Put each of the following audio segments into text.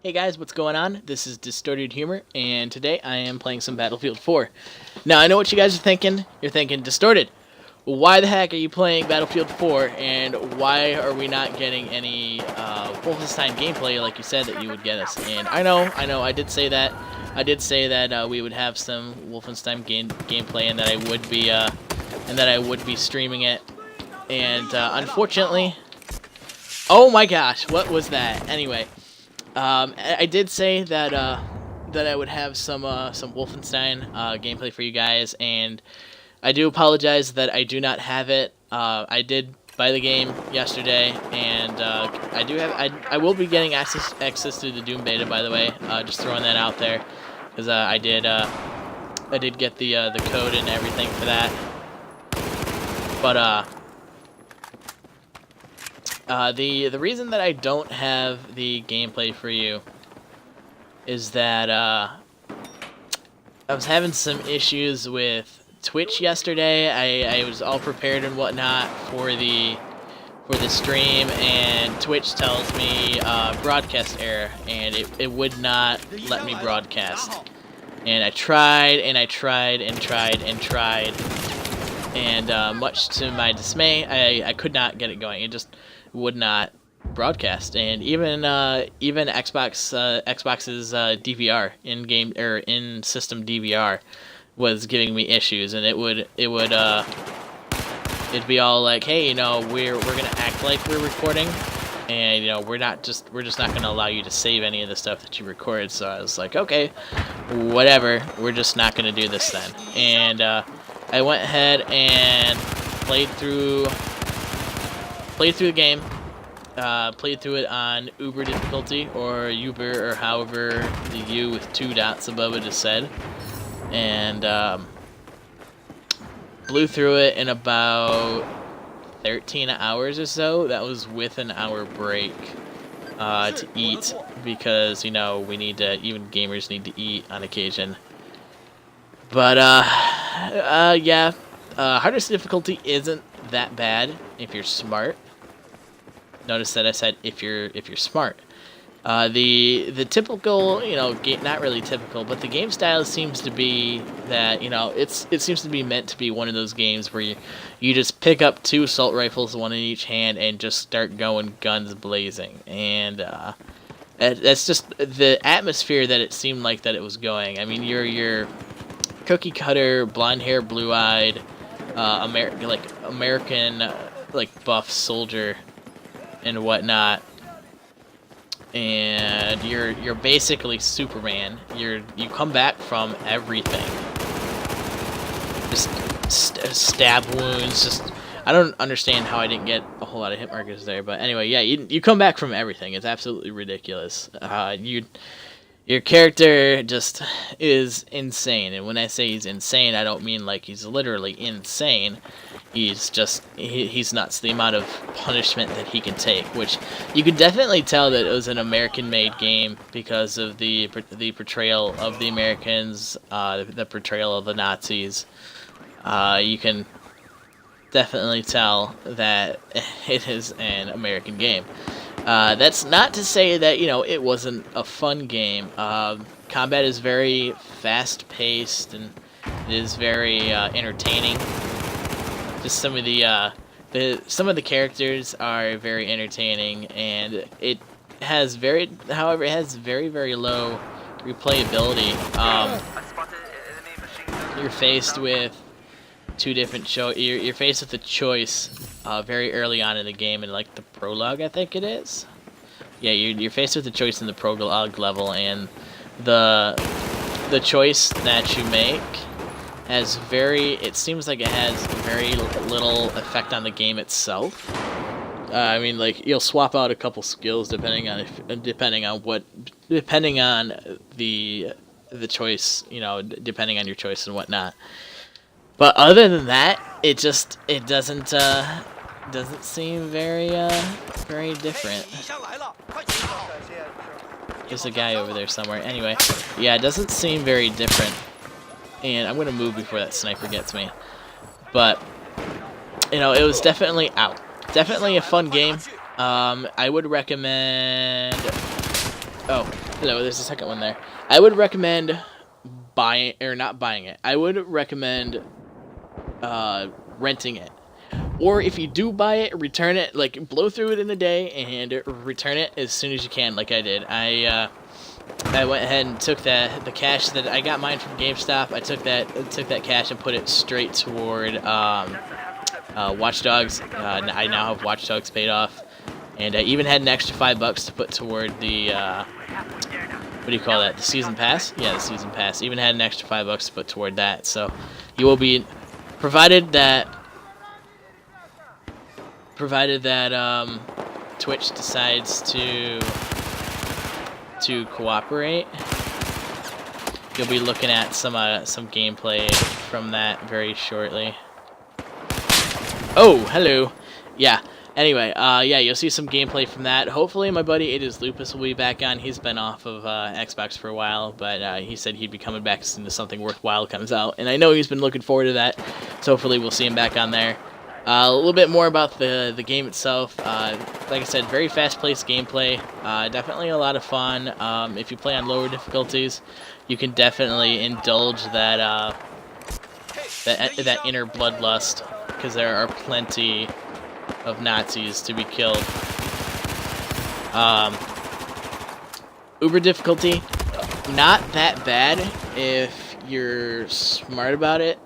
Hey guys, what's going on? This is Distorted Humor, and today I am playing some Battlefield 4. Now, I know what you guys are thinking. You're thinking, Distorted, why the heck are you playing Battlefield 4, and why are we not getting any Wolfenstein gameplay like you said that you would get us? And I know, I did say that. I did say that we would have some Wolfenstein gameplay, and that I would be streaming it. And unfortunately, oh my gosh, what was that? Anyway. I did say that that I would have some Wolfenstein gameplay for you guys, and I do apologize that I do not have it. I did buy the game yesterday, and I will be getting access to the Doom beta, by the way. Just throwing that out there, because I did get the code and everything for that. But the reason that I don't have the gameplay for you is that I was having some issues with Twitch yesterday. I was all prepared and whatnot for the stream, and Twitch tells me broadcast error, and it would not let me broadcast. And I tried and I tried and tried and tried, and much to my dismay, I could not get it going. It just would not broadcast, and even Xbox's DVR in system DVR was giving me issues, and it'd be all like, hey, we're gonna act like we're recording, and we're just not gonna allow you to save any of the stuff that you recorded. So I was like, okay, whatever, we're just not gonna do this then. And I went ahead and played through the game, played through it on Uber difficulty, or Uber, or however the U with 2 dots above it is said, and blew through it in about 13 hours or so. That was with an hour break to eat, because we need to, even gamers need to eat on occasion. But yeah, hardest difficulty isn't that bad if you're smart. Notice that I said if you're smart. The typical, not really typical, but the game style seems to be that, it seems to be meant to be one of those games where you just pick up 2 assault rifles, one in each hand, and just start going guns blazing. And that's just the atmosphere that it seemed like that it was going. I mean, you're cookie cutter, blonde hair, blue eyed, American buff soldier and whatnot, and you're basically Superman. You come back from everything, just stab wounds. Just, I don't understand how I didn't get a whole lot of hit markers there, but anyway, yeah, you come back from everything. It's absolutely ridiculous. Your character just is insane, and when I say he's insane, I don't mean like he's literally insane. He's just, he's nuts. The amount of punishment that he can take, which you could definitely tell that it was an American-made game because of the portrayal of the Americans, the portrayal of the Nazis. You can definitely tell that it is an American game. That's not to say that, it wasn't a fun game. Combat is very fast-paced, and it is very entertaining. Just some of the characters are very entertaining, and it has very low replayability. You're faced with you're faced with a choice very early on in the game, in like the prologue, I think it is. Yeah, you're faced with a choice in the prologue level, and the choice that you make it seems like it has very little effect on the game itself. I mean, like, you'll swap out a couple skills depending on the choice, depending on your choice and whatnot. But other than that, it doesn't seem very different. There's a guy over there somewhere. Anyway, yeah, it doesn't seem very different. And I'm going to move before that sniper gets me. But, it was definitely a fun game. I would recommend Oh, hello, there's a second one there. I would recommend buying, or not buying it. I would recommend renting it. Or if you do buy it, return it, like, blow through it in a day and return it as soon as you can, like I did. I went ahead and took the cash that I got mine from GameStop. I took that cash and put it straight toward Watch Dogs. I now have Watch Dogs paid off, and I even had an extra $5 to put toward the what do you call that? The season pass? Yeah, the season pass. Even had an extra $5 to put toward that. So you will be provided that Twitch decides to cooperate. You'll be looking at some gameplay from that very shortly. Oh, hello. Yeah. Anyway, yeah, you'll see some gameplay from that. Hopefully, my buddy It Is Lupus will be back on. He's been off of Xbox for a while, but he said he'd be coming back as soon as something worthwhile comes out, and I know he's been looking forward to that. So hopefully, we'll see him back on there. A little bit more about the game itself. Like I said, very fast-paced gameplay. Definitely a lot of fun. If you play on lower difficulties, you can definitely indulge that inner bloodlust, because there are plenty of Nazis to be killed. Uber difficulty, not that bad if you're smart about it.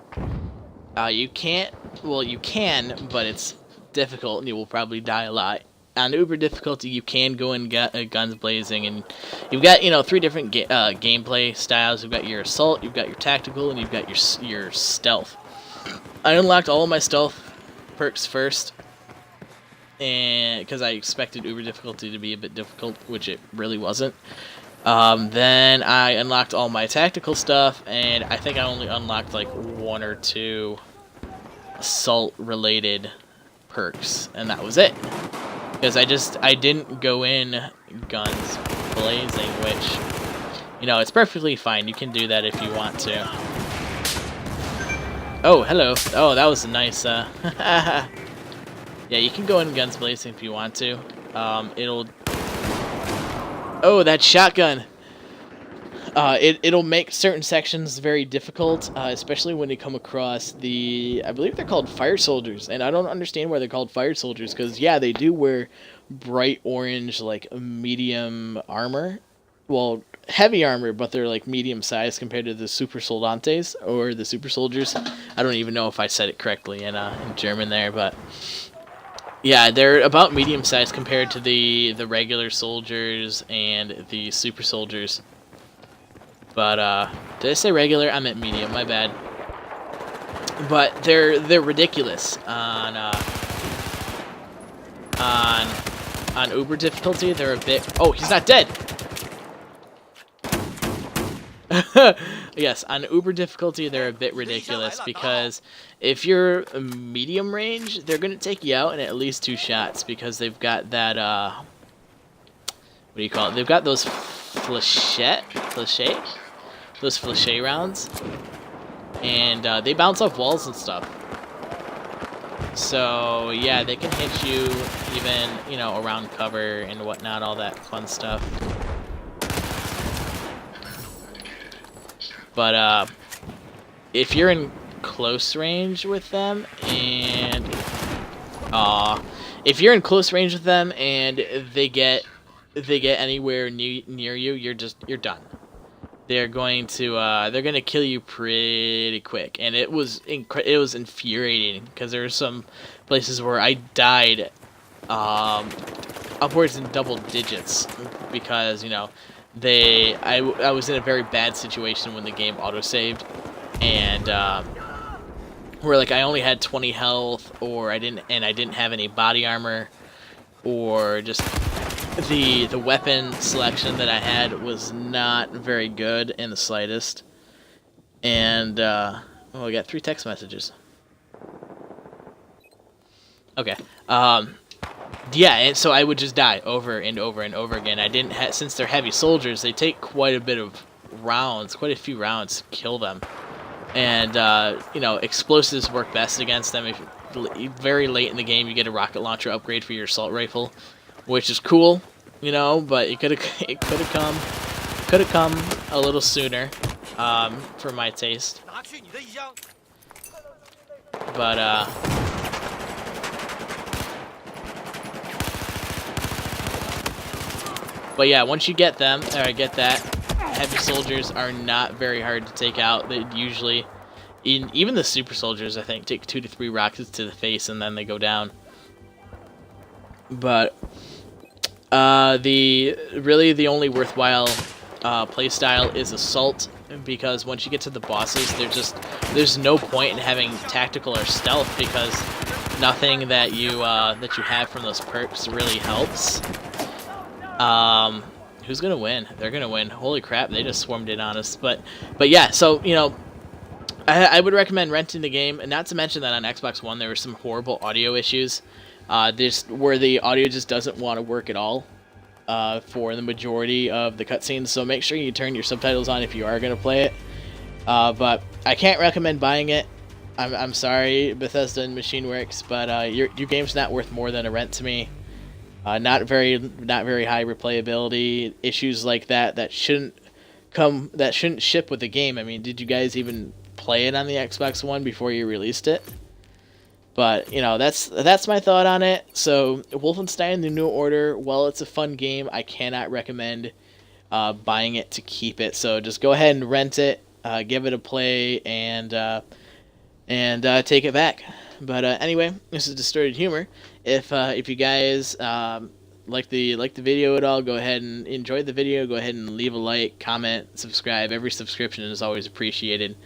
You can't. Well, you can, but it's difficult, and you will probably die a lot. On Uber difficulty, you can go in guns blazing, and you've got 3 different gameplay styles. You've got your assault, you've got your tactical, and you've got your stealth. I unlocked all of my stealth perks first, and because I expected Uber difficulty to be a bit difficult, which it really wasn't. Then I unlocked all my tactical stuff, and I think I only unlocked like 1 or 2 assault-related perks, and that was it. Because I didn't go in guns blazing, which, it's perfectly fine. You can do that if you want to. Oh, hello. Oh, that was a nice, yeah, you can go in guns blazing if you want to. It'll... Oh, that shotgun! It'll make certain sections very difficult, especially when you come across I believe they're called fire soldiers, and I don't understand why they're called fire soldiers, because, yeah, they do wear bright orange, like, medium armor. Well, heavy armor, but they're, like, medium size compared to the super soldantes, or the super soldiers. I don't even know if I said it correctly in German there, but... yeah, they're about medium size compared to the regular soldiers and the super soldiers. But, did I say regular? I meant medium, my bad. But they're ridiculous on Uber difficulty. They're a bit... Oh, he's not dead! Yes, on Uber difficulty, they're a bit ridiculous, because if you're medium range, they're going to take you out in at least 2 shots, because they've got that, what do you call it? They've got those flechette rounds, and they bounce off walls and stuff. So, yeah, they can hit you even, around cover and whatnot, all that fun stuff. But, if you're in close range with them, and, they get anywhere near you, you're done. They're going to kill you pretty quick, and it was infuriating, because there were some places where I died, upwards in double digits, because, I was in a very bad situation when the game autosaved, and where like I only had 20 health, or I didn't have any body armor, or just the weapon selection that I had was not very good in the slightest. And I got 3 text messages. Okay. Yeah, and so I would just die over and over and over again. I didn't since they're heavy soldiers, they take quite a few rounds to kill them. And explosives work best against them. If very late in the game, you get a rocket launcher upgrade for your assault rifle, which is cool. you know, but it could have come a little sooner, for my taste. But yeah, once you get them, or get that, heavy soldiers are not very hard to take out. They usually, even the super soldiers, I think, take 2 to 3 rockets to the face and then they go down. But the only worthwhile playstyle is assault, because once you get to the bosses, there's no point in having tactical or stealth, because nothing that you have from those perks really helps. Who's gonna win? They're gonna win. Holy crap, they just swarmed in on us. But yeah, so, you know, I would recommend renting the game, and not to mention that on Xbox One there were some horrible audio issues, where the audio just doesn't want to work at all, for the majority of the cutscenes. So make sure you turn your subtitles on if you are gonna play it. But I can't recommend buying it. I'm sorry, Bethesda and Machine Works, but your game's not worth more than a rent to me. Not very high replayability, issues like that shouldn't ship with the game. I mean, did you guys even play it on the Xbox One before you released it? But, you know, that's my thought on it. So Wolfenstein: The New Order, while it's a fun game, I cannot recommend buying it to keep it. So just go ahead and rent it, give it a play, and take it back. But anyway, this is Distorted Humor. If you guys like the video at all, go ahead and enjoy the video. Go ahead and leave a like, comment, subscribe. Every subscription is always appreciated.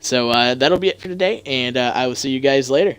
So that'll be it for today, and I will see you guys later.